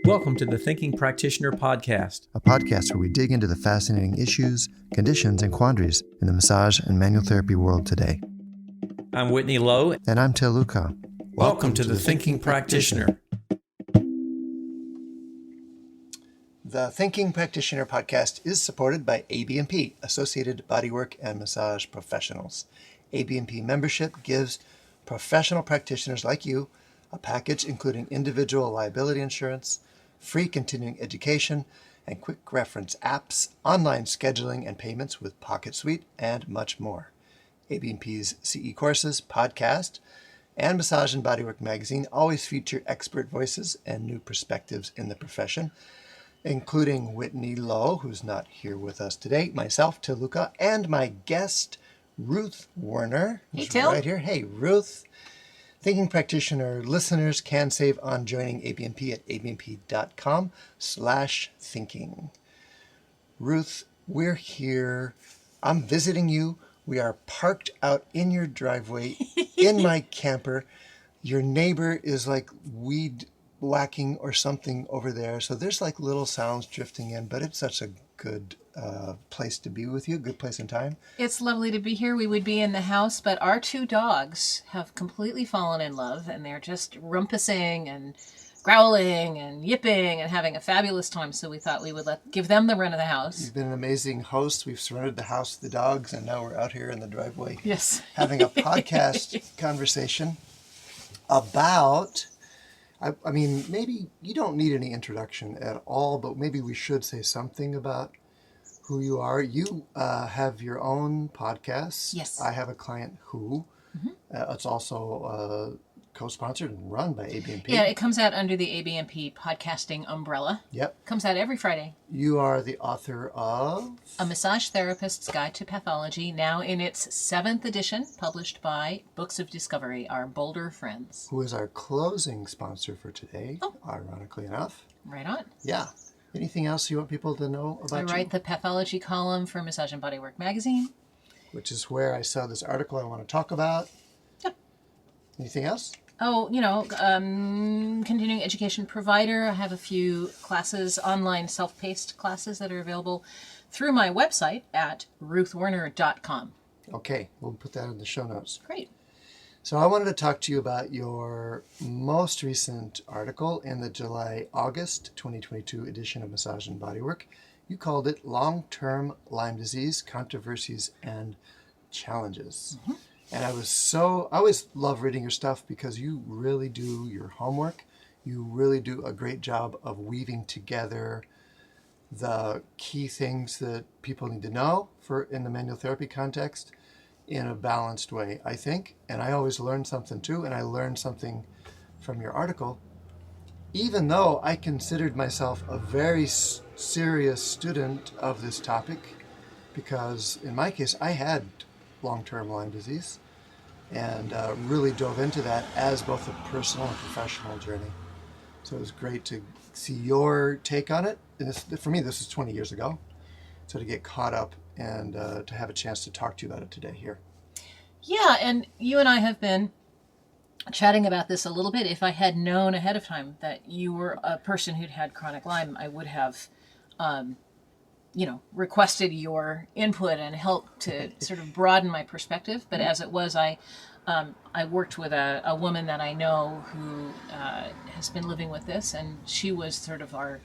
Welcome to the Thinking Practitioner Podcast, a podcast where we dig into the fascinating issues, conditions, and quandaries in the massage and manual therapy world today. I'm Whitney Lowe. And I'm Til Luchau. Welcome to the Thinking Practitioner. The Thinking Practitioner Podcast is supported by AB&P, Associated Bodywork and Massage Professionals. AB&P membership gives professional practitioners like you a package including individual liability insurance, free continuing education, and quick reference apps, online scheduling and payments with Pocket Suite, and much more. AB&P's CE courses, podcast, and Massage and Bodywork magazine always feature expert voices and new perspectives in the profession, including Whitney Lowe, who's not here with us today, myself, Til Luchau, and my guest, Ruth Werner, who's right here. Hey, Ruth. Thinking Practitioner listeners can save on joining AB&P at abnp.com/thinking. Ruth, we're here. I'm visiting you. We are parked out in your driveway in my camper. Your neighbor is like weed whacking or something over there. So there's like little sounds drifting in, but it's such a good place to be with you, good place and time. It's lovely to be here. We would be in the house, but our two dogs have completely fallen in love, and they're just rumpusing and growling and yipping and having a fabulous time. So we thought we would give them the run of the house. You've been an amazing host. We've surrendered the house to the dogs, and now we're out here in the driveway. Yes. Having a podcast conversation about, I mean, maybe you don't need any introduction at all, but maybe we should say something about who you are. You have your own podcast. Yes. I have a client who, it's also co-sponsored and run by AB&P. Yeah, it comes out under the AB&P podcasting umbrella. Yep. Comes out every Friday. You are the author of? A Massage Therapist's Guide to Pathology, now in its 7th edition, published by Books of Discovery, our bolder friends. Who is our closing sponsor for today, ironically enough. Right on. Yeah. Anything else you want people to know about you? I write the pathology column for Massage and Bodywork magazine. Which is where I saw this article I want to talk about. Yeah. Anything else? Oh, continuing education provider. I have a few classes, online self-paced classes that are available through my website at ruthwerner.com. Okay, we'll put that in the show notes. Great. So I wanted to talk to you about your most recent article in the July-August 2022 edition of Massage and Bodywork. You called it Long-Term Lyme Disease, Controversies and Challenges. Mm-hmm. And I always love reading your stuff because you really do your homework. You really do a great job of weaving together the key things that people need to know in the manual therapy context in a balanced way, I think. And I always learn something too, and I learned something from your article, even though I considered myself a very serious student of this topic, because in my case, I had long-term Lyme disease and really dove into that as both a personal and professional journey. So it was great to see your take on it. And for me, this was 20 years ago. So to get caught up and to have a chance to talk to you about it today here. Yeah, and you and I have been chatting about this a little bit. If I had known ahead of time that you were a person who'd had chronic Lyme, I would have, requested your input and help to sort of broaden my perspective. But as it was, I worked with a woman that I know who has been living with this, and she was sort of our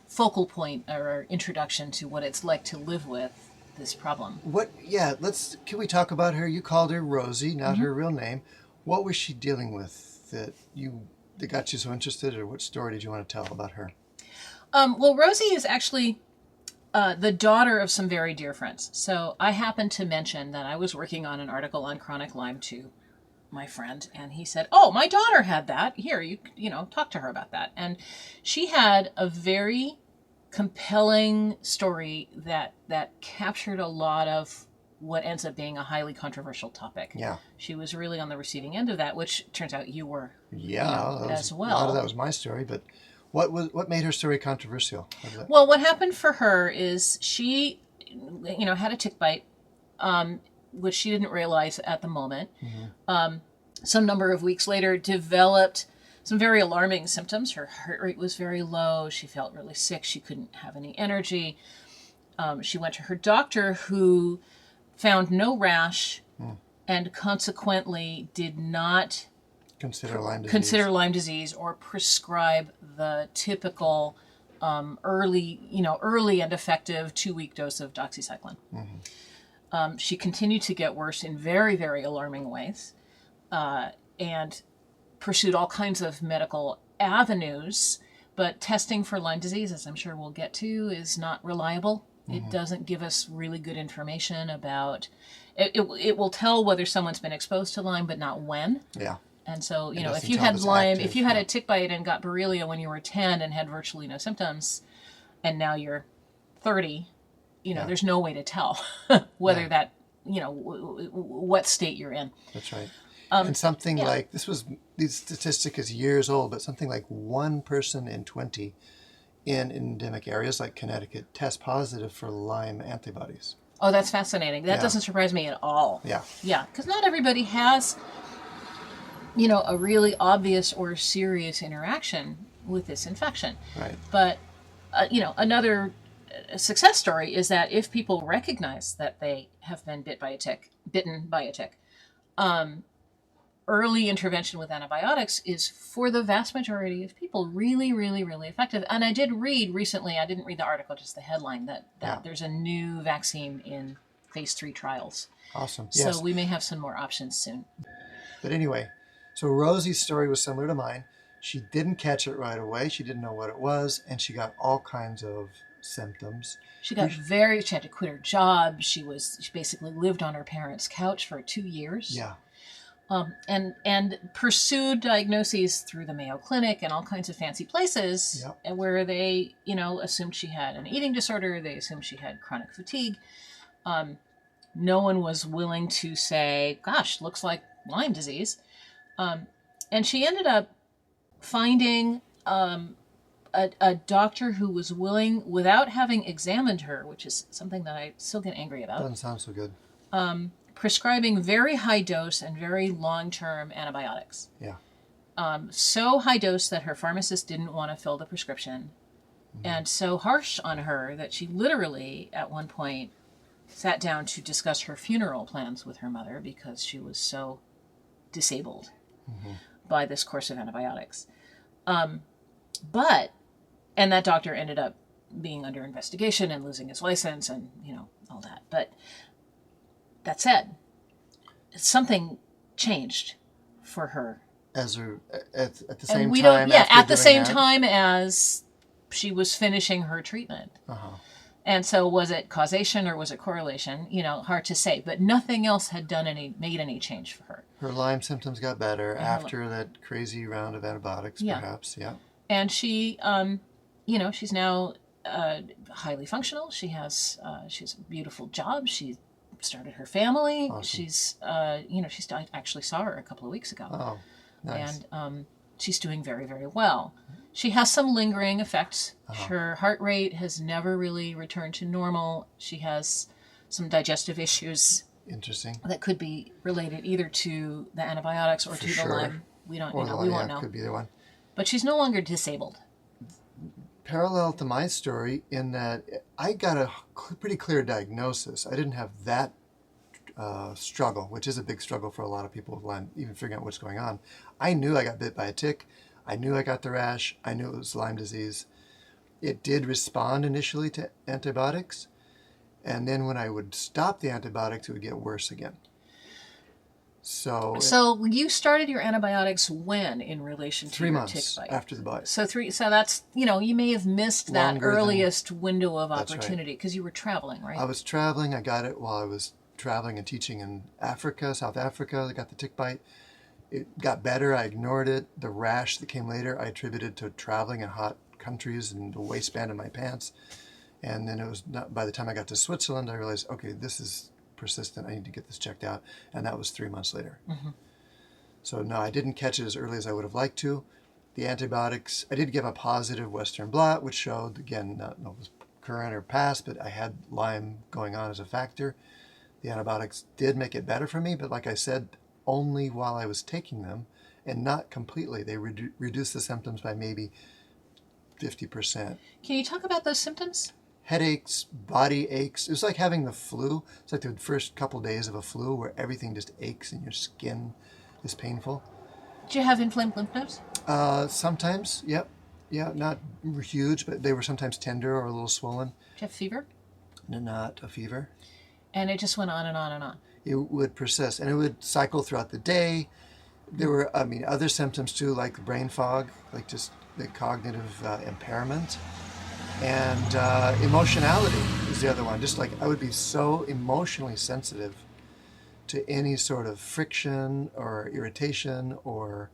focal point or our introduction to what it's like to live with this problem. Can we talk about her? You called her Rosie, not her real name. What was she dealing with that got you so interested, or what story did you want to tell about her? Well, Rosie is actually the daughter of some very dear friends. So I happened to mention that I was working on an article on chronic Lyme to my friend, and he said, "Oh, my daughter had that. Here, you talk to her about that." And she had a very compelling story that captured a lot of what ends up being a highly controversial topic. Yeah. She was really on the receiving end of that, which turns out you were as well. A lot of that was my story, but what made her story controversial? Well, what happened for her is she, had a tick bite, which she didn't realize at the moment. Mm-hmm. Some number of weeks later, developed some very alarming symptoms. Her heart rate was very low. She felt really sick. She couldn't have any energy. She went to her doctor, who found no rash and consequently did not Consider Lyme disease or prescribe the typical early and effective 2-week dose of doxycycline. She continued to get worse in very, very alarming ways, and pursued all kinds of medical avenues, but testing for Lyme disease, as I'm sure we'll get to, is not reliable. It doesn't give us really good information about it. Will tell whether someone's been exposed to Lyme, but not when. Yeah. And so, It if doesn't you tell had if it's Lyme, active, if you had yeah. a tick bite and got Borrelia when you were 10 and had virtually no symptoms, and now you're 30, there's no way to tell whether that, what state you're in. That's right. And something yeah. like, this statistic is years old, but something like 1 person in 20 in endemic areas like Connecticut test positive for Lyme antibodies. Oh, that's fascinating. That doesn't surprise me at all. Yeah. Yeah, because not everybody has, a really obvious or serious interaction with this infection. Right. But, another success story is that if people recognize that they have been bitten by a tick, early intervention with antibiotics is, for the vast majority of people, really, really, really effective. And I did read recently, I didn't read the article, just the headline, that there's a new vaccine in phase 3 trials. Awesome. So Yes. we may have some more options soon. But anyway, so Rosie's story was similar to mine. She didn't catch it right away. She didn't know what it was, and she got all kinds of symptoms. She had to quit her job. She basically lived on her parents' couch for 2 years. Yeah. And pursued diagnoses through the Mayo Clinic and all kinds of fancy places, where they, assumed she had an eating disorder. They assumed she had chronic fatigue. No one was willing to say, gosh, looks like Lyme disease. And she ended up finding a doctor who was willing, without having examined her, which is something that I still get angry about. Doesn't sound so good. Prescribing very high dose and very long-term antibiotics. Yeah. So high dose that her pharmacist didn't want to fill the prescription, and so harsh on her that she literally, at one point, sat down to discuss her funeral plans with her mother because she was so disabled by this course of antibiotics. And that doctor ended up being under investigation and losing his license and, all that. But that said, something changed for her. At the same And we time? don't, yeah, at the same that? time as she was finishing her treatment. And so was it causation or was it correlation? Hard to say. But nothing else had made any change for her. Her Lyme symptoms got better after that crazy round of antibiotics, perhaps. Yeah. And she, she's now highly functional. She has a beautiful job. She started her family. Awesome. She's, I actually saw her a couple of weeks ago. Oh, nice. And she's doing very, very well. She has some lingering effects. Her heart rate has never really returned to normal. She has some digestive issues. Interesting. That could be related either to the antibiotics or to the Lyme. We don't, we won't know. Could be the one. But she's no longer disabled. Parallel to my story in that I got a pretty clear diagnosis. I didn't have that struggle, which is a big struggle for a lot of people with Lyme, even figuring out what's going on. I knew I got bit by a tick. I knew I got the rash. I knew it was Lyme disease. It did respond initially to antibiotics. And then when I would stop the antibiotics, it would get worse again. So you started your antibiotics when in relation to 3 your tick months bite? after the bite. So that's, you may have missed that Longer earliest window of That's opportunity because you were traveling, right? I was traveling. I got it while I was traveling and teaching in Africa, South Africa. I got the tick bite. It got better. I ignored it. The rash that came later, I attributed to traveling in hot countries and the waistband of my pants. And then it was not, by the time I got to Switzerland, I realized, okay, this is persistent. I need to get this checked out. And that was 3 months later. So no, I didn't catch it as early as I would have liked to. The antibiotics, I did give a positive Western blot, which showed, again, not it was current or past, but I had Lyme going on as a factor. The antibiotics did make it better for me, but like I said, only while I was taking them. and not completely. They reduce the symptoms by maybe 50%. Can you talk about those symptoms? Headaches, body aches. It was like having the flu. It's like the first couple days of a flu where everything just aches and your skin is painful. Do you have inflamed lymph nodes? Sometimes, yep. Yeah, not huge, but they were sometimes tender or a little swollen. Do you have fever? Not a fever. And it just went on and on and on. It would persist, and it would cycle throughout the day. There were, other symptoms too, like brain fog, like just the cognitive impairment. And emotionality is the other one. Just like I would be so emotionally sensitive to any sort of friction or irritation or...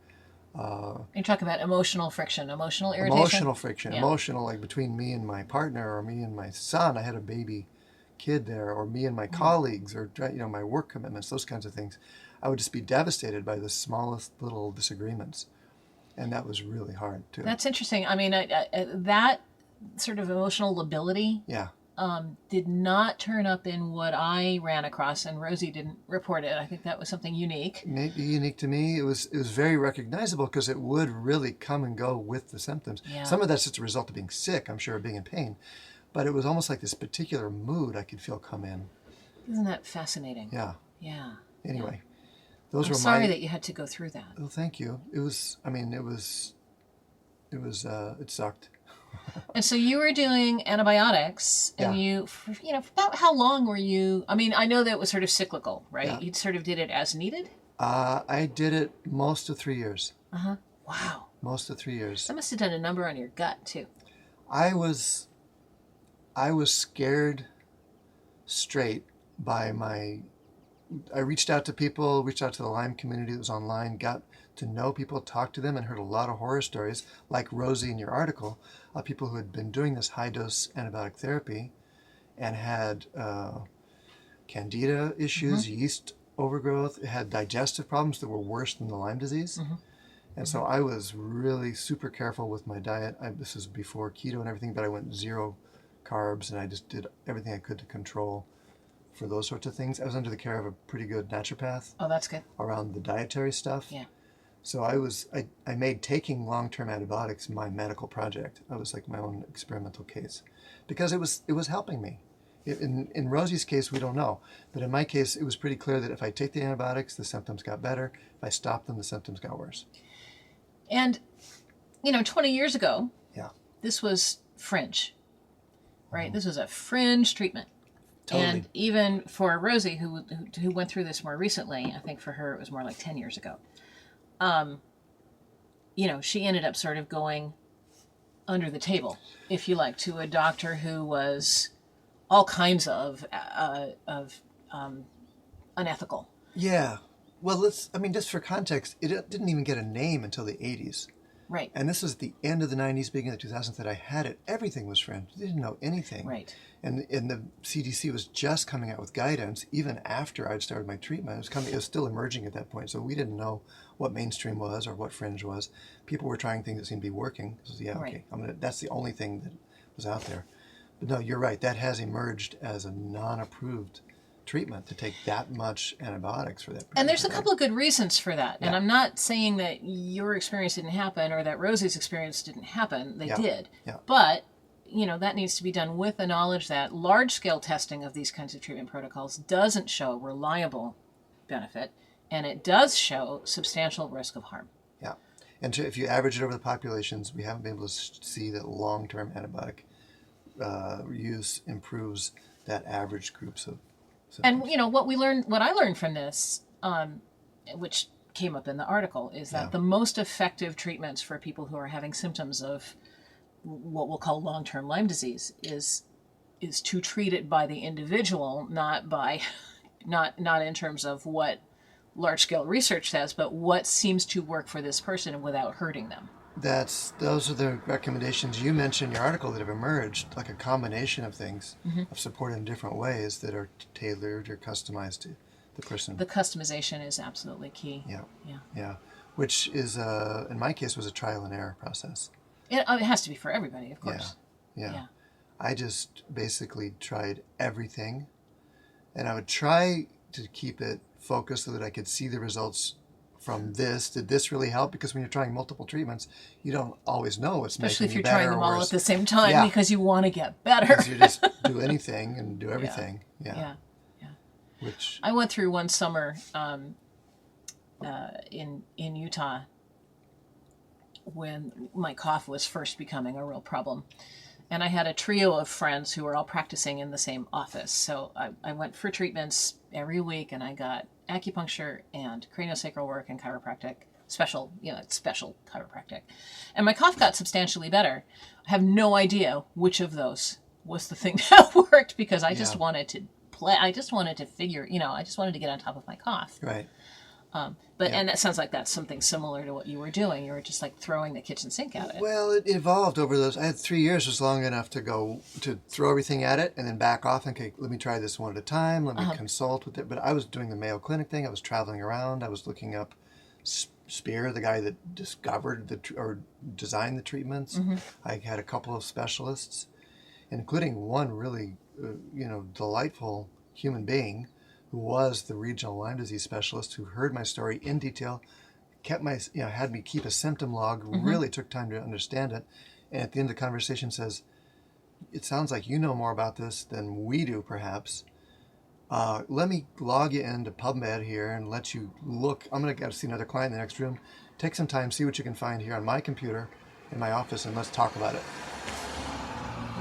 You're talking about emotional friction, emotional irritation? Emotional friction. Yeah. Emotional, like between me and my partner or me and my son. I had a baby kid there, or me and my colleagues, or my work commitments, those kinds of things. I would just be devastated by the smallest little disagreements. And that was really hard too. That's interesting. I mean, that sort of emotional lability Yeah. did not turn up in what I ran across, and Rosie didn't report it. I think that was something unique. Maybe unique to me. It was very recognizable because it would really come and go with the symptoms. Yeah. Some of that's just a result of being sick, I'm sure, of being in pain. But it was almost like this particular mood I could feel come in. Isn't that fascinating? Yeah. Yeah. Anyway, I'm sorry that you had to go through that. Well, thank you. It sucked. And so you were doing antibiotics, and Yeah. about how long were you? I mean, I know that it was sort of cyclical, right? Yeah. You sort of did it as needed. I did it most of 3 years. Wow. Most of 3 years. That must have done a number on your gut too. I was scared straight by I reached out to people, reached out to the Lyme community that was online, got to know people, talked to them, and heard a lot of horror stories, like Rosie in your article, of people who had been doing this high-dose antibiotic therapy and had candida issues, yeast overgrowth, had digestive problems that were worse than the Lyme disease. And so I was really super careful with my diet. This was before keto and everything, but I went 0 carbs, and I just did everything I could to control for those sorts of things. I was under the care of a pretty good naturopath Oh, that's good. around the dietary stuff. Yeah. So I made taking long-term antibiotics my medical project. I was like my own experimental case because it was helping me. In Rosie's case, we don't know. But in my case, it was pretty clear that if I take the antibiotics, the symptoms got better. If I stopped them, the symptoms got worse. And, 20 years ago, Yeah. this was fringe, right? This was a fringe treatment. Totally. And even for Rosie, who went through this more recently, I think for her it was more like 10 years ago. She ended up sort of going under the table, if you like, to a doctor who was all kinds of unethical. Yeah. Well, just for context, it didn't even get a name until the 80s. Right. And this was the end of the 90s, beginning of the 2000s that I had it. Everything was fringe. They didn't know anything. Right. And the CDC was just coming out with guidance, even after I'd started my treatment. It was still emerging at that point, so we didn't know what mainstream was or what fringe was. People were trying things that seemed to be working. So, Right. okay, that's the only thing that was out there. But no, you're right. That has emerged as a non-approved treatment to take that much antibiotics for that. And there's a couple of good reasons for that. And Yeah. I'm not saying that your experience didn't happen or that Rosie's experience didn't happen. They did. Yeah. But, that needs to be done with the knowledge that large-scale testing of these kinds of treatment protocols doesn't show reliable benefit, and it does show substantial risk of harm. Yeah. And if you average it over the populations, we haven't been able to see that long-term antibiotic use improves that average groups of symptoms. And what I learned from this, which came up in the article, is that the most effective treatments for people who are having symptoms of what we'll call long-term Lyme disease is to treat it by the individual, not in terms of what large-scale research says, but what seems to work for this person without hurting them. Those are the recommendations you mentioned in your article that have emerged, like a combination of things of support in different ways that are tailored or customized to the person. The customization is absolutely key. Yeah. Which is, in my case, was a trial and error process. It has to be for everybody, of course. Yeah. I just basically tried everything, and I would try to keep it focused so that I could see the results from this? Did this really help? Because when you're trying multiple treatments, you don't always know what's Especially if making you're you better trying them or all worse. at the same time Yeah. because you want to get better. Because you just do anything and do everything. Yeah. Which I went through one summer in Utah when my cough was first becoming a real problem. And I had a trio of friends who were all practicing in the same office. So I went for treatments every week, and I got acupuncture and craniosacral work and chiropractic, special chiropractic. And my cough got substantially better. I have no idea which of those was the thing that worked because I just wanted to I just wanted to figure, I just wanted to get on top of my cough. Right. And that sounds like that's something similar to what you were doing. You were just like throwing the kitchen sink at it. Well, it evolved over those. I had 3 years was long enough to throw everything at it and then back off and, okay, let me try this one at a time. Let me consult with it. But I was doing the Mayo Clinic thing. I was traveling around. I was looking up Spear, the guy that discovered or designed the treatments. Mm-hmm. I had a couple of specialists, including one really, delightful human being who was the regional Lyme disease specialist, who heard my story in detail, had me keep a symptom log, really took time to understand it. And at the end of the conversation says, it sounds like you know more about this than we do, perhaps. Let me log you into PubMed here and let you look. I'm going to go see another client in the next room. Take some time, see what you can find here on my computer in my office, and let's talk about it.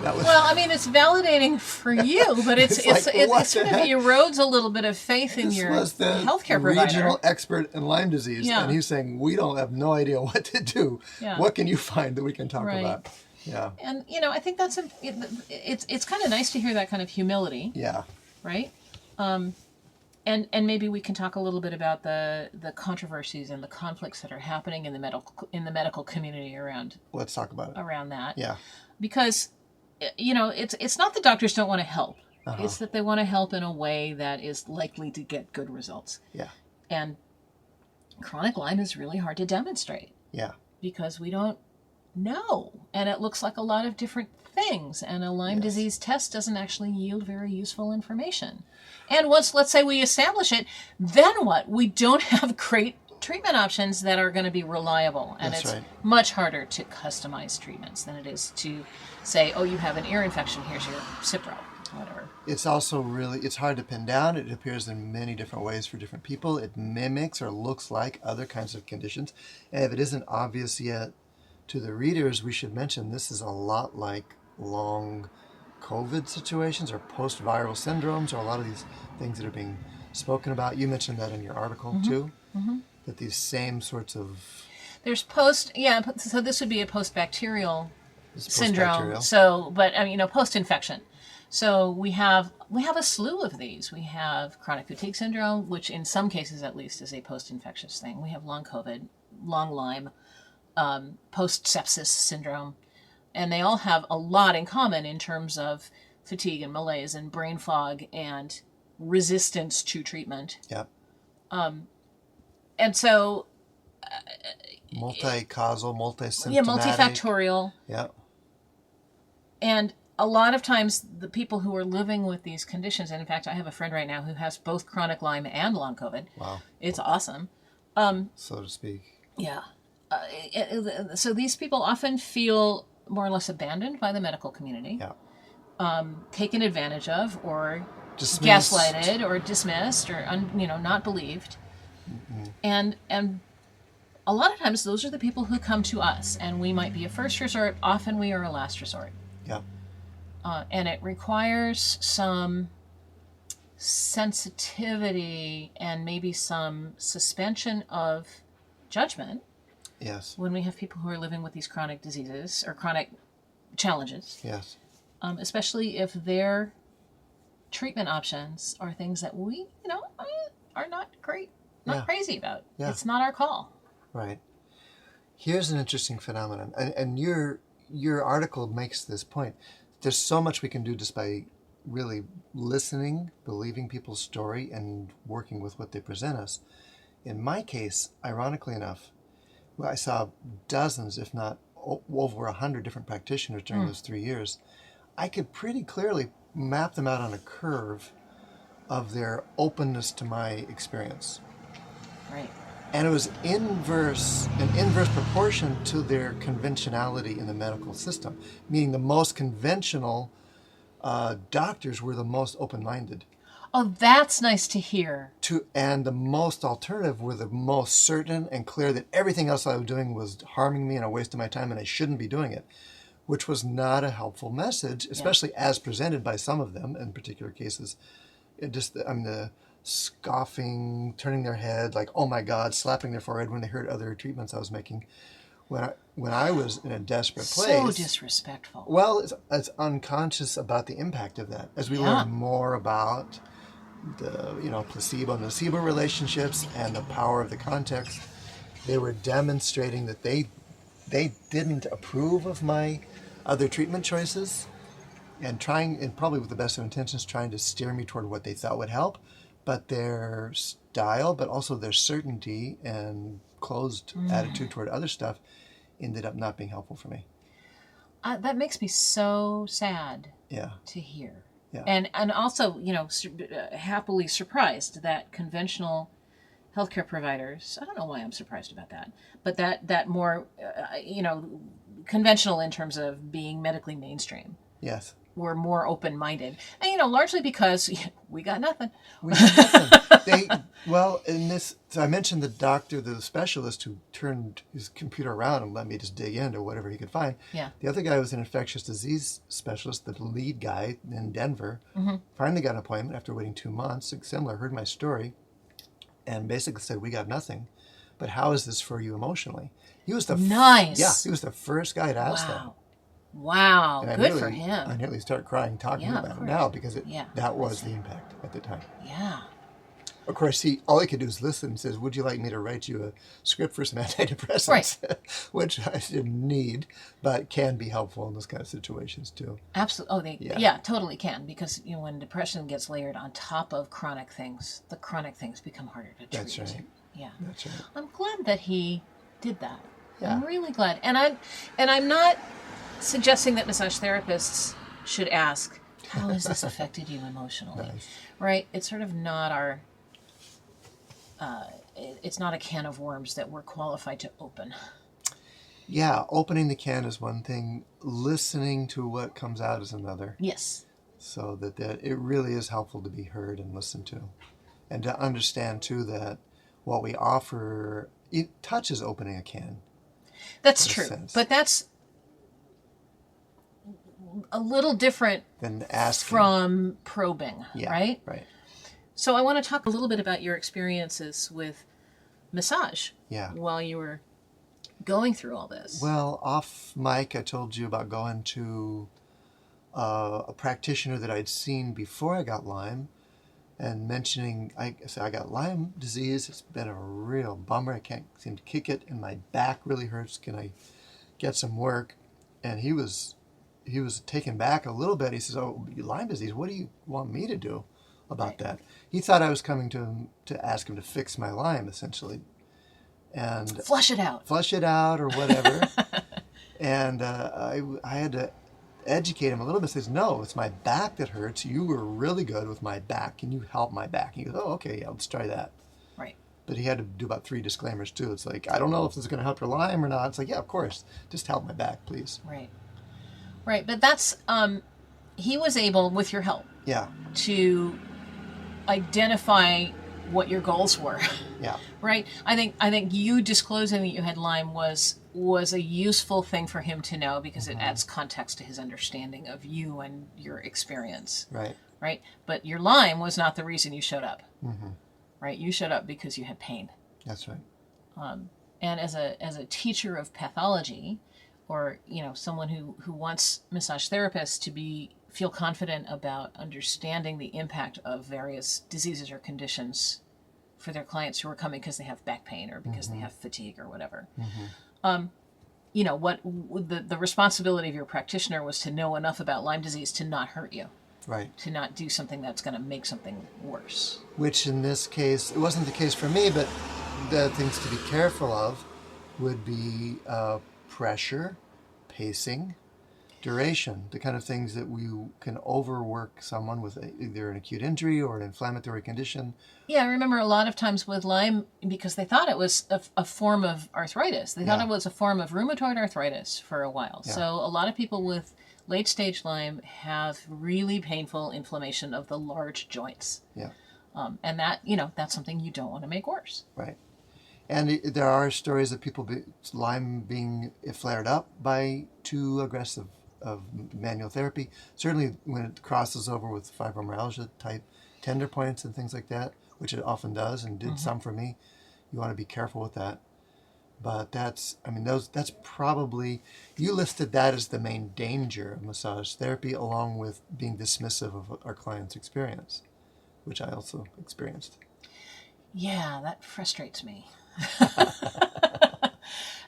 It's validating for you, but it sort of erodes a little bit of faith in your healthcare provider. Regional expert in Lyme disease, and he's saying, we don't have no idea what to do. Yeah. What can you find that we can talk about? Yeah. And, I think that's, it's kind of nice to hear that kind of humility. Yeah. Right? And maybe we can talk a little bit about the controversies and the conflicts that are happening in the medical community around. Let's talk about it. Around that. Yeah. Because it's not that doctors don't want to help. It's that they want to help in a way that is likely to get good results. Yeah. And chronic Lyme is really hard to demonstrate. Yeah. Because we don't know. And it looks like a lot of different things. And a Lyme disease test doesn't actually yield very useful information. And once, let's say, we establish it, then what? We don't have great treatment options that are going to be reliable. And it's much harder to customize treatments than it is to say, oh, you have an ear infection, here's your Cipro, whatever. It's also it's hard to pin down. It appears in many different ways for different people. It mimics or looks like other kinds of conditions. And if it isn't obvious yet to the readers, we should mention this is a lot like long COVID situations or post-viral syndromes, or a lot of these things that are being spoken about. You mentioned that in your article too. Mm-hmm. That these same sorts of... There's so this would be a post-bacterial syndrome. So, but post-infection. So we have a slew of these. We have chronic fatigue syndrome, which in some cases at least is a post-infectious thing. We have long COVID, long Lyme, post-sepsis syndrome, and they all have a lot in common in terms of fatigue and malaise and brain fog and resistance to treatment. Yep. And so... multi-causal, multi-symptomatic. Yeah, multifactorial. Yeah. And a lot of times the people who are living with these conditions, and in fact, I have a friend right now who has both chronic Lyme and long COVID. Wow. It's awesome. So to speak. Yeah. So these people often feel more or less abandoned by the medical community. Yeah. Taken advantage of, or dismissed. Gaslighted, or dismissed, or not believed. Mm-hmm. And a lot of times those are the people who come to us, and we might be a first resort. Often we are a last resort. Yeah. And it requires some sensitivity and maybe some suspension of judgment. Yes. When we have people who are living with these chronic diseases or chronic challenges. Yes. Especially if their treatment options are things that we, are not great, not crazy about. Yeah. It's not our call. Right. Here's an interesting phenomenon, and your article makes this point. There's so much we can do just by really listening, believing people's story, and working with what they present us. In my case, ironically enough, I saw dozens, if not over 100 different practitioners during those 3 years. I could pretty clearly map them out on a curve of their openness to my experience. Right. And it was an inverse proportion to their conventionality in the medical system, meaning the most conventional doctors were the most open-minded. Oh, that's nice to hear. And the most alternative were the most certain and clear that everything else I was doing was harming me and a waste of my time and I shouldn't be doing it, which was not a helpful message, especially as presented by some of them in particular cases. The scoffing, turning their head like, oh my God, slapping their forehead when they heard other treatments I was making. When I was in a desperate place. So disrespectful. Well, it's unconscious about the impact of that. As we learn more about the placebo and nocebo relationships and the power of the context, they were demonstrating that they didn't approve of my other treatment choices and probably with the best of intentions, trying to steer me toward what they thought would help. But their style, but also their certainty and closed attitude toward other stuff ended up not being helpful for me. That makes me so sad to hear. Yeah. And also, happily surprised that conventional healthcare providers, I don't know why I'm surprised about that, but that more, conventional in terms of being medically mainstream. Yes. Were more open-minded. And, largely because we got nothing. So I mentioned the specialist who turned his computer around and let me just dig into whatever he could find. Yeah. The other guy was an infectious disease specialist, the lead guy in Denver. Mm-hmm. Finally got an appointment after waiting 2 months. Similar, heard my story, and basically said, we got nothing. But how is this for you emotionally? He was Nice. He was the first guy to ask that. Wow, good for him. I nearly start crying talking about it now because that was the impact at the time. Yeah. Of course, all he could do is listen and says, would you like me to write you a script for some antidepressants? Right. Which I didn't need, but can be helpful in those kind of situations too. Absolutely. Totally can. Because when depression gets layered on top of chronic things, the chronic things become harder to treat. That's right. Yeah. That's right. I'm glad that he did that. Yeah. I'm really glad. And I'm not suggesting that massage therapists should ask, how has this affected you emotionally? Nice. Right? It's sort of not our, it's not a can of worms that we're qualified to open. Yeah, opening the can is one thing. Listening to what comes out is another. Yes. So that it really is helpful to be heard and listened to. And to understand, too, that what we offer, it touches opening a can. That's true. But that's a little different than asking. From probing, right? Right. So I want to talk a little bit about your experiences with massage while you were going through all this. Well, off mic, I told you about going to a practitioner that I'd seen before I got Lyme and mentioning, I got Lyme disease. It's been a real bummer. I can't seem to kick it, and my back really hurts. Can I get some work? And he was taken back a little bit. He says, oh, Lyme disease, what do you want me to do about that? He thought I was coming to him to ask him to fix my Lyme, essentially. And flush it out or whatever. And I had to educate him a little bit. He says, no, it's my back that hurts. You were really good with my back. Can you help my back? He goes, oh, okay, yeah, let's try that. Right. But he had to do about 3 disclaimers, too. It's like, I don't know if this is going to help your Lyme or not. It's like, yeah, of course. Just help my back, please. Right. Right, but that's, he was able, with your help, to identify what your goals were. Yeah. Right? I think you disclosing that you had Lyme was a useful thing for him to know because it adds context to his understanding of you and your experience. Right. Right? But your Lyme was not the reason you showed up. Mm-hmm. Right? You showed up because you had pain. That's right. And as a teacher of pathology, or someone who wants massage therapists to feel confident about understanding the impact of various diseases or conditions for their clients who are coming because they have back pain or because they have fatigue or whatever. What the responsibility of your practitioner was to know enough about Lyme disease to not hurt you. Right. To not do something that's going to make something worse. Which in this case, it wasn't the case for me, but the things to be careful of would be pressure, pacing, duration, the kind of things that you can overwork someone with either an acute injury or an inflammatory condition. Yeah, I remember a lot of times with Lyme, because they thought it was a form of arthritis. They thought it was a form of rheumatoid arthritis for a while. Yeah. So a lot of people with late-stage Lyme have really painful inflammation of the large joints. Yeah. And that, that's something you don't want to make worse. Right. And there are stories of people, Lyme being flared up by too aggressive of manual therapy. Certainly when it crosses over with fibromyalgia type tender points and things like that, which it often does and did some for me, you want to be careful with that. But that's probably, you listed that as the main danger of massage therapy, along with being dismissive of our client's experience, which I also experienced. Yeah, that frustrates me.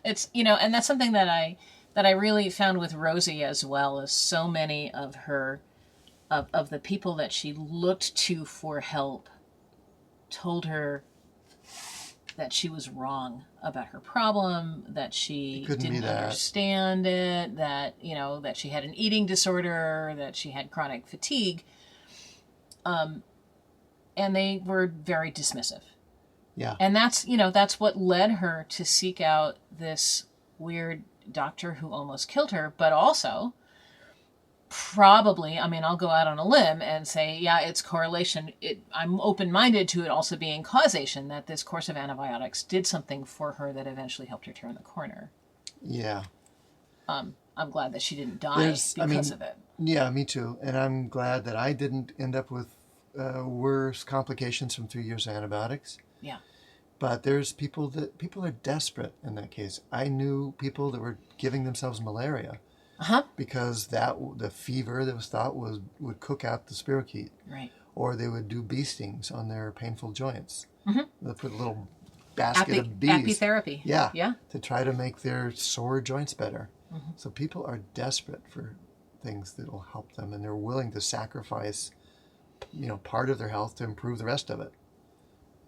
It's, and that's something that I really found with Rosie as well, as so many of her, of the people that she looked to for help told her that she was wrong about her problem, that she didn't understand it, that, that she had an eating disorder, that she had chronic fatigue. And they were very dismissive. Yeah. And that's what led her to seek out this weird doctor who almost killed her, but also probably, I'll go out on a limb and say, yeah, it's correlation. I'm open-minded to it also being causation, that this course of antibiotics did something for her that eventually helped her turn the corner. Yeah. I'm glad that she didn't die because of it. Yeah, me too. And I'm glad that I didn't end up with worse complications from 3 years of antibiotics. Yeah. But there's people are desperate in that case. I knew people that were giving themselves malaria. Because the fever that was thought would cook out the spirochete. Right. Or they would do bee stings on their painful joints. They put a little basket of bees. Apitherapy. Yeah. Yeah. To try to make their sore joints better. So people are desperate for things that will help them, and they're willing to sacrifice, part of their health to improve the rest of it.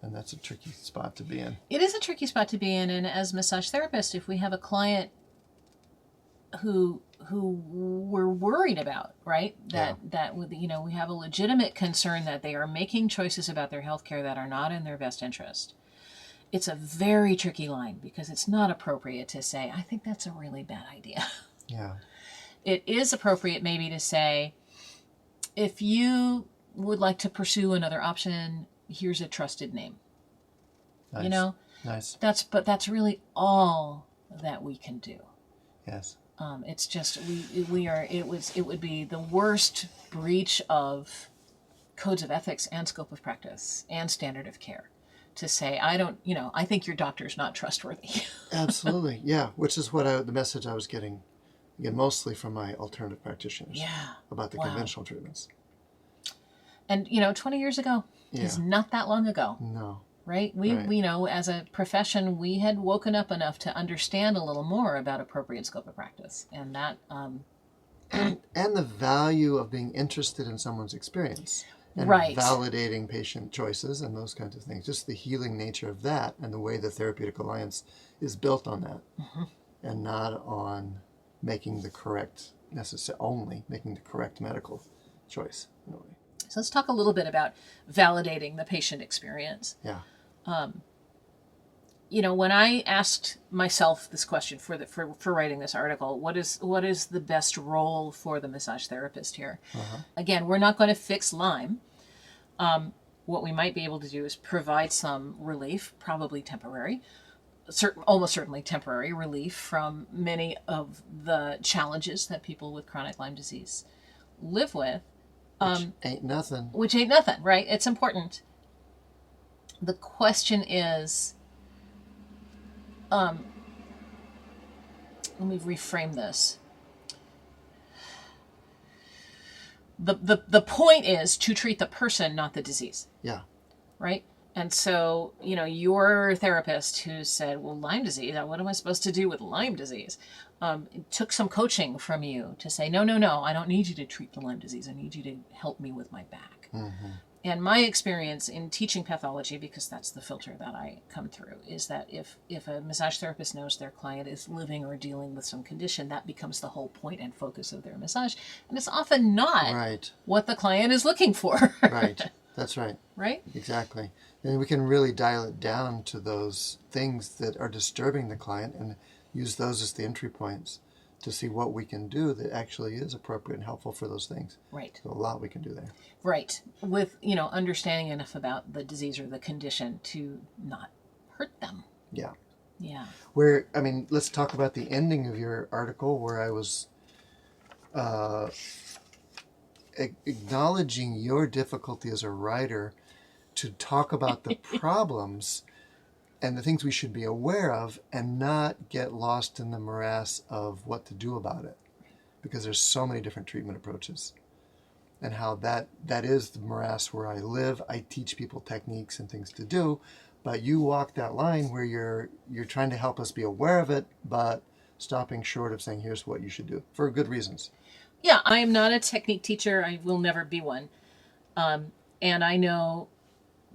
And that's a tricky spot to be in. It is a tricky spot to be in, and as massage therapist, if we have a client who we're worried about, right? That we have a legitimate concern that they are making choices about their healthcare that are not in their best interest. It's a very tricky line, because it's not appropriate to say, I think that's a really bad idea. Yeah. It is appropriate maybe to say, if you would like to pursue another option, here's a trusted name. Nice. Nice. That's really all that we can do. Yes. It's just it would be the worst breach of codes of ethics and scope of practice and standard of care to say, I think your doctor's not trustworthy. Absolutely. Yeah. Which is the message I was getting, again, mostly from my alternative practitioners. Yeah. About the conventional treatments. And 20 years ago is not that long ago. No. Right? We as a profession, we had woken up enough to understand a little more about appropriate scope of practice, and that and the value of being interested in someone's experience and validating patient choices and those kinds of things. Just the healing nature of that, and the way the Therapeutic Alliance is built on that, and not on making the correct medical choice in a way. So let's talk a little bit about validating the patient experience. Yeah. When I asked myself this question for writing this article, what is the best role for the massage therapist here? Again, we're not going to fix Lyme. What we might be able to do is provide some relief, probably temporary, almost certainly temporary relief from many of the challenges that people with chronic Lyme disease live with. Which ain't nothing, right? It's important. The question is, let me reframe this. The point is to treat the person, not the disease. Yeah. Right? And so, your therapist who said, well, Lyme disease, what am I supposed to do with Lyme disease? It took some coaching from you to say, no, I don't need you to treat the Lyme disease. I need you to help me with my back. And my experience in teaching pathology, because that's the filter that I come through, is that if a massage therapist knows their client is living or dealing with some condition, that becomes the whole point and focus of their massage. And it's often not what the client is looking for. Right. That's right. Right? Exactly. And we can really dial it down to those things that are disturbing the client and use those as the entry points to see what we can do that actually is appropriate and helpful for those things. Right. So a lot we can do there. Right. With, understanding enough about the disease or the condition to not hurt them. Yeah. Yeah. Let's talk about the ending of your article where I was acknowledging your difficulty as a writer to talk about the problems and the things we should be aware of and not get lost in the morass of what to do about it. Because there's so many different treatment approaches. And how that is the morass where I live. I teach people techniques and things to do, but you walk that line where you're trying to help us be aware of it, but stopping short of saying, here's what you should do, for good reasons. Yeah, I am not a technique teacher. I will never be one. And I know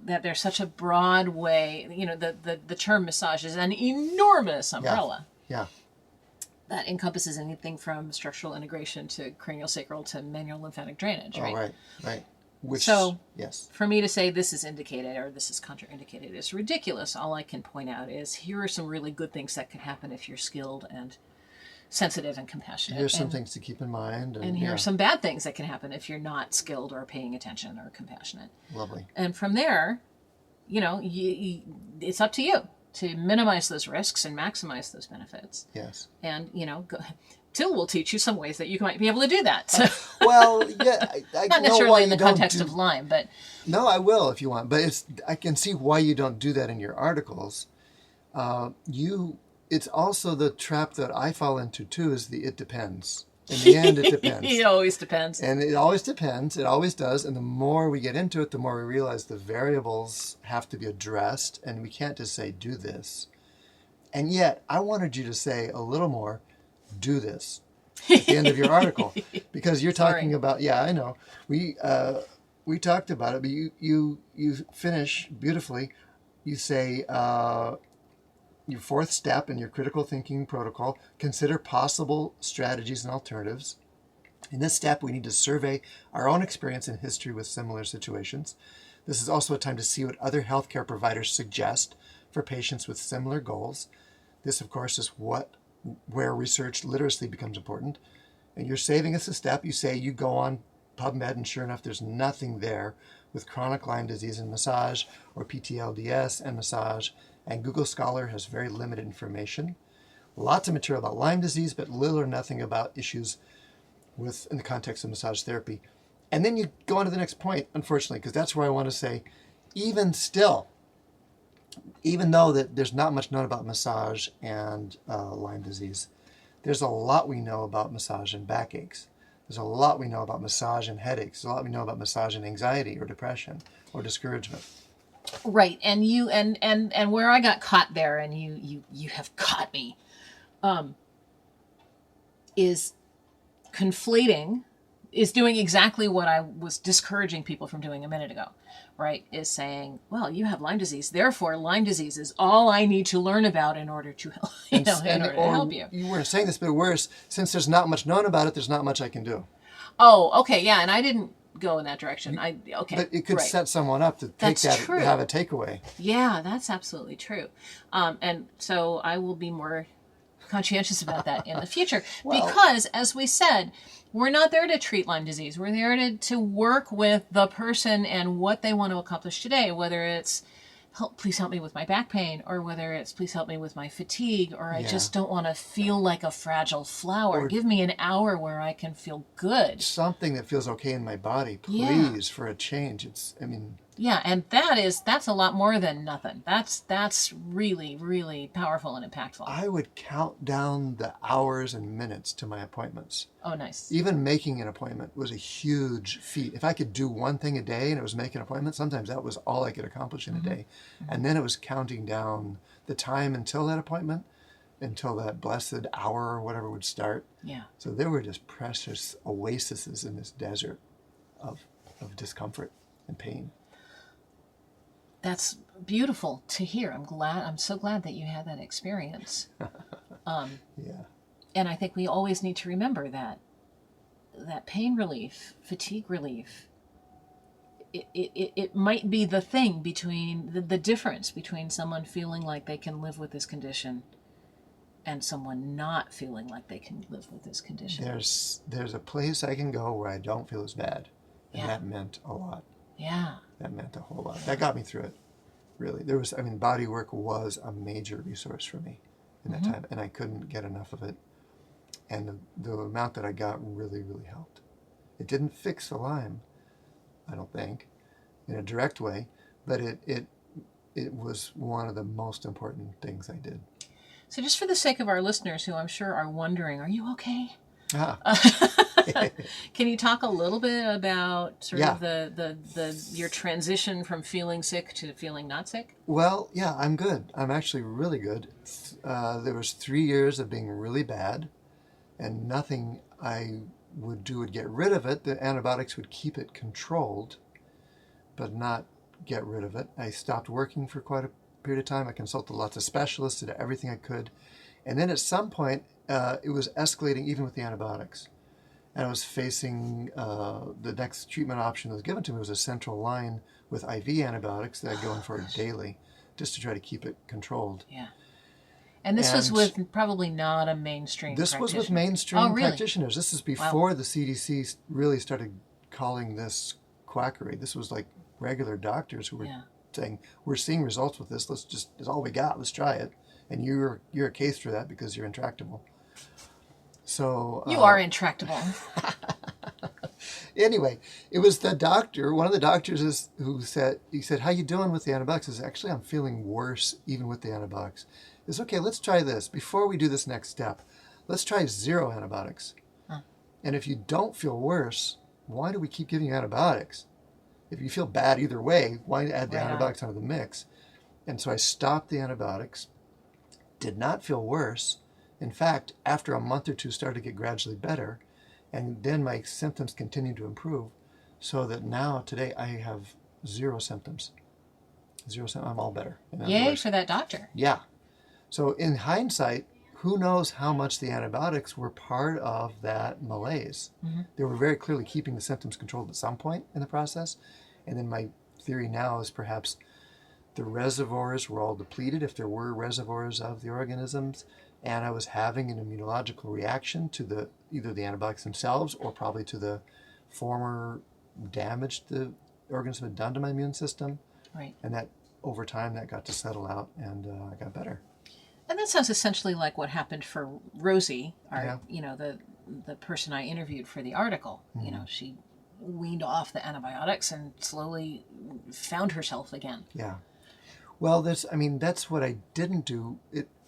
that there's such a broad way, the term massage is an enormous umbrella. Yeah. That encompasses anything from structural integration to craniosacral to manual lymphatic drainage, right? Oh, right. Yes. For me to say this is indicated or this is contraindicated is ridiculous. All I can point out is here are some really good things that can happen if you're skilled and sensitive and compassionate. Here's some things to keep in mind. And here are some bad things that can happen if you're not skilled or paying attention or compassionate. Lovely. And from there, it's up to you to minimize those risks and maximize those benefits. Yes. And, Til will teach you some ways that you might be able to do that. So. Well, yeah. I not necessarily in the context of Lyme, but... No, I will if you want. But I can see why you don't do that in your articles. It's also the trap that I fall into, too, is it depends. In the end, it depends. It always depends. And it always depends. It always does. And the more we get into it, the more we realize the variables have to be addressed. And we can't just say, do this. And yet, I wanted you to say a little more, do this, at the end of your article. Because you're talking about, I know. We talked about it, but you finish beautifully. You say... your fourth step in your critical thinking protocol, consider possible strategies and alternatives. In this step, we need to survey our own experience and history with similar situations. This is also a time to see what other healthcare providers suggest for patients with similar goals. This, of course, is where research literacy becomes important. And you're saving us a step. You say you go on PubMed, and sure enough, there's nothing there with chronic Lyme disease and massage, or PTLDS and massage. And Google Scholar has very limited information. Lots of material about Lyme disease, but little or nothing about issues in the context of massage therapy. And then you go on to the next point, unfortunately, because that's where I want to say, even though that there's not much known about massage and Lyme disease, there's a lot we know about massage and backaches. There's a lot we know about massage and headaches. There's a lot we know about massage and anxiety or depression or discouragement. Right, and you and where I got caught there, and you have caught me, is conflating, is doing exactly what I was discouraging people from doing a minute ago, right? Is saying, well, you have Lyme disease, therefore Lyme disease is all I need to learn about in order to help, to help you. You weren't saying this, but worse, since there's not much known about it, there's not much I can do. Oh, okay, yeah, and I didn't go in that direction. But it could set someone up to have a takeaway. Yeah, that's absolutely true. And so I will be more conscientious about that in the future. Because, as we said, we're not there to treat Lyme disease. We're there to work with the person and what they want to accomplish today, whether it's please help me with my back pain, or whether it's please help me with my fatigue, or I just don't want to feel like a fragile flower. Or give me an hour where I can feel good. Something that feels okay in my body, please, for a change. Yeah, and that's a lot more than nothing. That's really, really powerful and impactful. I would count down the hours and minutes to my appointments. Oh, nice. Even making an appointment was a huge feat. If I could do one thing a day and it was make an appointment, sometimes that was all I could accomplish in a day. Mm-hmm. And then it was counting down the time until that appointment, until that blessed hour or whatever would start. Yeah. So there were just precious oases in this desert of discomfort. and pain. That's beautiful to hear. I'm so glad that you had that experience. Yeah. And I think we always need to remember that pain relief, fatigue relief, it might be the thing between the difference between someone feeling like they can live with this condition and someone not feeling like they can live with this condition. There's a place I can go where I don't feel as bad. And that meant a lot. Yeah. That meant a whole lot. That got me through it. Really. Bodywork was a major resource for me in that time, and I couldn't get enough of it. And the amount that I got really, really helped. It didn't fix the Lyme, I don't think, in a direct way, but it was one of the most important things I did. So just for the sake of our listeners who I'm sure are wondering, are you okay? Can you talk a little bit about sort of your transition from feeling sick to feeling not sick? Well, yeah, I'm good. I'm actually really good. There was 3 years of being really bad, and nothing I would do would get rid of it. The antibiotics would keep it controlled, but not get rid of it. I stopped working for quite a period of time. I consulted lots of specialists, did everything I could. And then at some point, it was escalating even with the antibiotics. And I was facing the next treatment option that was given to me was a central line with IV antibiotics that I'd go in for daily just to try to keep it controlled. Yeah. And this was with probably not a mainstream practitioner. This was with mainstream practitioners. This is before the CDC really started calling this quackery. This was like regular doctors who were saying, we're seeing results with this. It's all we got. Let's try it. And you're a case for that because you're intractable. So you are intractable. Anyway, it was the doctor. One of the doctors who said, "How you doing with the antibiotics?" I said, "Actually, I'm feeling worse even with the antibiotics." It's okay. Let's try this before we do this next step. Let's try 0 antibiotics. And if you don't feel worse, why do we keep giving you antibiotics? If you feel bad either way, why add the antibiotics onto the mix? And so I stopped the antibiotics. Did not feel worse. In fact, after a month or two, started to get gradually better. And then my symptoms continued to improve so that now, today, I have 0 symptoms. 0 symptoms. I'm all better. Yay for that doctor. Yeah. So in hindsight, who knows how much the antibiotics were part of that malaise. They were very clearly keeping the symptoms controlled at some point in the process. And then my theory now is perhaps the reservoirs were all depleted, if there were reservoirs of the organisms, and I was having an immunological reaction to either the antibiotics themselves or probably to the former damage the organism had done to my immune system. Right. And that over time that got to settle out, and I got better. And that sounds essentially like what happened for Rosie, the person I interviewed for the article. She weaned off the antibiotics and slowly found herself again. Yeah. Well, that's what I didn't do.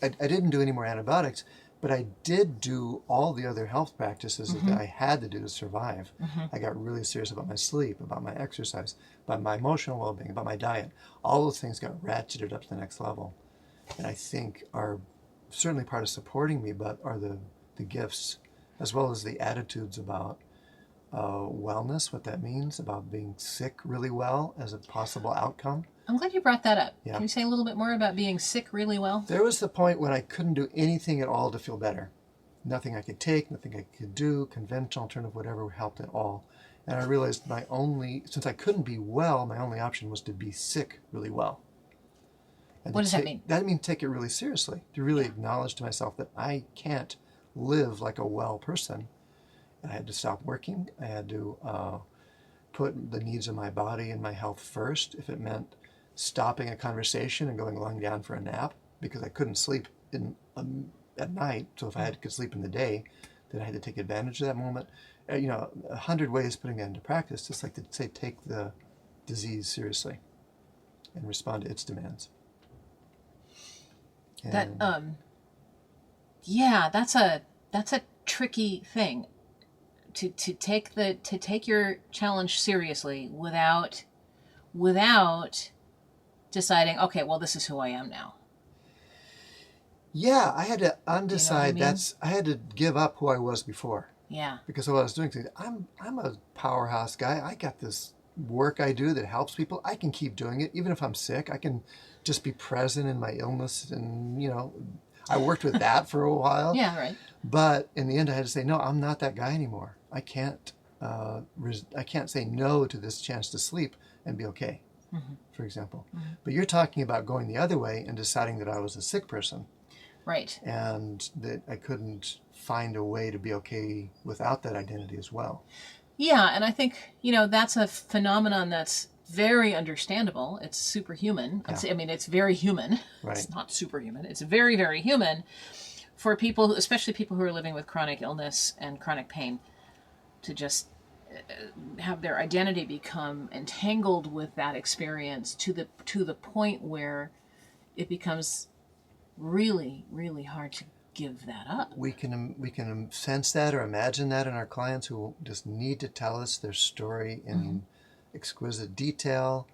I didn't do any more antibiotics, but I did do all the other health practices that I had to do to survive. I got really serious about my sleep, about my exercise, about my emotional well-being, about my diet. All those things got ratcheted up to the next level, and I think are certainly part of supporting me, but are the gifts, as well as the attitudes about wellness, what that means, about being sick really well as a possible outcome. I'm glad you brought that up. Yeah. Can you say a little bit more about being sick really well? There was the point when I couldn't do anything at all to feel better. Nothing I could take, nothing I could do, conventional, alternative, whatever helped at all. And I realized since I couldn't be well, my only option was to be sick really well. And what does that mean? That means take it really seriously, to really acknowledge to myself that I can't live like a well person. I had to stop working. I had to put the needs of my body and my health first. If it meant stopping a conversation and lying down for a nap, because I couldn't sleep at night. So if I could sleep in the day, then I had to take advantage of that moment. 100 ways of putting that into practice, just like to say, take the disease seriously and respond to its demands. And that's a tricky thing. To take your challenge seriously without deciding, okay, well, this is who I am now. Yeah, I had to undecide. You know what I mean? I had to give up who I was before. Yeah. Because of what I was doing. I'm a powerhouse guy. I got this work I do that helps people, I can keep doing it. Even if I'm sick, I can just be present in my illness. And, I worked with that for a while. Yeah, right. But in the end, I had to say, no, I'm not that guy anymore. I can't say no to this chance to sleep and be okay, for example. Mm-hmm. But you're talking about going the other way and deciding that I was a sick person. Right. And that I couldn't find a way to be okay without that identity as well. Yeah, and I think, that's a phenomenon that's very understandable. It's superhuman. Yeah. It's very human. Right. It's not superhuman. It's very, very human for people, especially people who are living with chronic illness and chronic pain, to just have their identity become entangled with that experience to the point where it becomes really, really hard to give that up. We can sense that or imagine that in our clients who just need to tell us their story in exquisite detail,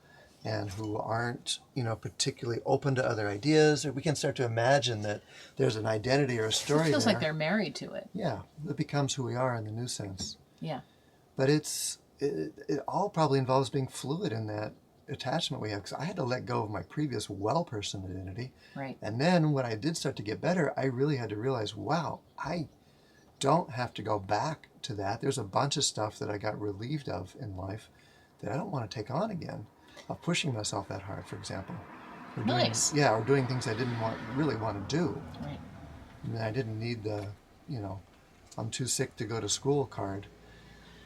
and who aren't, particularly open to other ideas. Or we can start to imagine that there's an identity or a story. It feels there. like they're married to it. Yeah, it becomes who we are in the new sense. Yeah. But it all probably involves being fluid in that attachment we have, because I had to let go of my previous well person identity. Right. And then when I did start to get better, I really had to realize, wow, I don't have to go back to that. There's a bunch of stuff that I got relieved of in life that I don't want to take on again, of pushing myself that hard, for example. Nice. Or doing things I didn't really want to do. Right. I didn't need the, I'm too sick to go to school card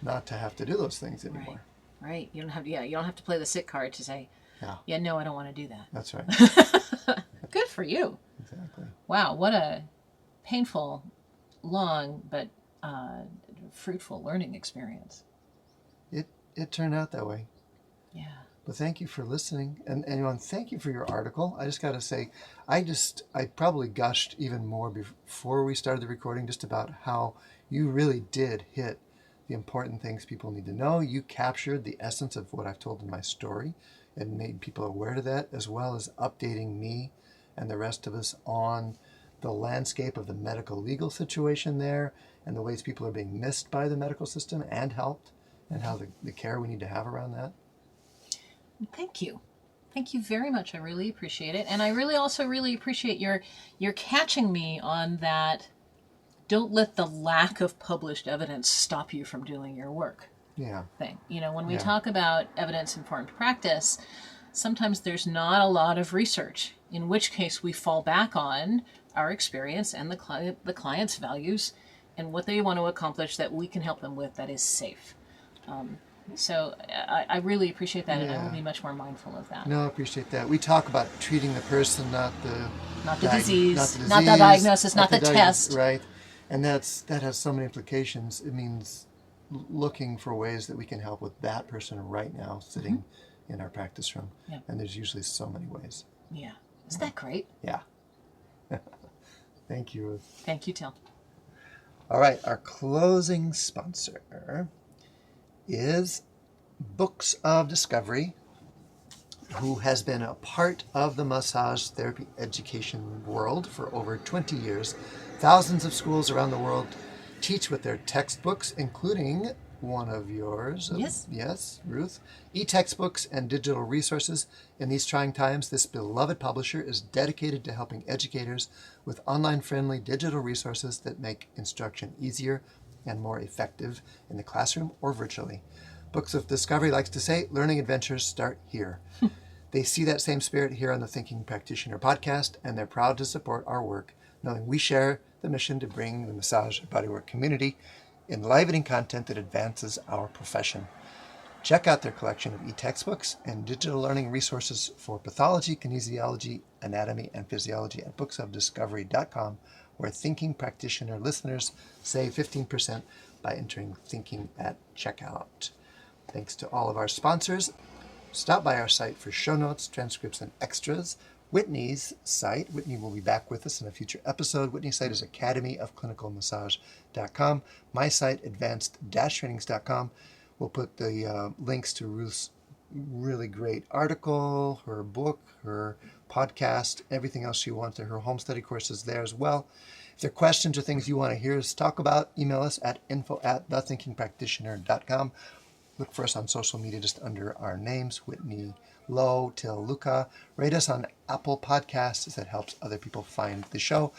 not to have to do those things anymore. Right. You don't have to play the sick card to say, no, I don't want to do that. That's right. Good for you. Exactly. Wow, what a painful, long, but fruitful learning experience. It turned out that way. Yeah. But thank you for listening. And thank you for your article. I just got to say, I probably gushed even more before we started the recording just about how you really did hit the important things people need to know. You captured the essence of what I've told in my story and made people aware of that, as well as updating me and the rest of us on the landscape of the medical legal situation there and the ways people are being missed by the medical system and helped, and how the care we need to have around that. Thank you. Thank you very much. I really appreciate it. And I really also really appreciate your catching me on that. Don't let the lack of published evidence stop you from doing your work. Yeah. Thing. When we talk about evidence-informed practice, sometimes there's not a lot of research, in which case we fall back on our experience and the client's values and what they want to accomplish that we can help them with that is safe. So I really appreciate that, and I will be much more mindful of that. No, I appreciate that. We talk about treating the person, not the disease, not the diagnosis, not the test. Right. And that has so many implications. It means looking for ways that we can help with that person right now sitting in our practice room. Yeah. And there's usually so many ways. Yeah. Isn't that great? Yeah. Thank you, Ruth. Thank you, Til. All right. Our closing sponsor is Books of Discovery, who has been a part of the massage therapy education world for over 20 years. Thousands of schools around the world teach with their textbooks, including one of yours. Yes, Ruth. E-textbooks and digital resources. In these trying times, this beloved publisher is dedicated to helping educators with online-friendly digital resources that make instruction easier and more effective in the classroom or virtually. Books of Discovery likes to say, learning adventures start here. They see that same spirit here on the Thinking Practitioner Podcast, and they're proud to support our work, knowing we share the mission to bring the massage and bodywork community enlivening content that advances our profession. Check out their collection of e-textbooks and digital learning resources for pathology, kinesiology, anatomy, and physiology at booksofdiscovery.com, where Thinking Practitioner listeners save 15% by entering Thinking at checkout. Thanks to all of our sponsors. Stop by our site for show notes, transcripts, and extras. Whitney's site, Whitney will be back with us in a future episode. Whitney's site is academyofclinicalmassage.com. My site, advanced-trainings.com. We'll put the links to Ruth's really great article, her book, her podcast, everything else she wants. Her home study courses there as well. If there are questions or things you want to hear us talk about, email us at info@thethinkingpractitioner.com. Look for us on social media just under our names, Whitney Lowe, Til Luchau. Rate us on Apple Podcasts. That helps other people find the show.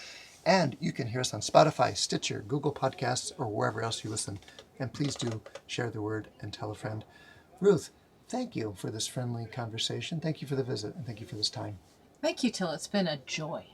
And you can hear us on Spotify, Stitcher, Google Podcasts, or wherever else you listen. And please do share the word and tell a friend. Ruth, thank you for this friendly conversation. Thank you for the visit, and thank you for this time. Thank you, Til. It's been a joy.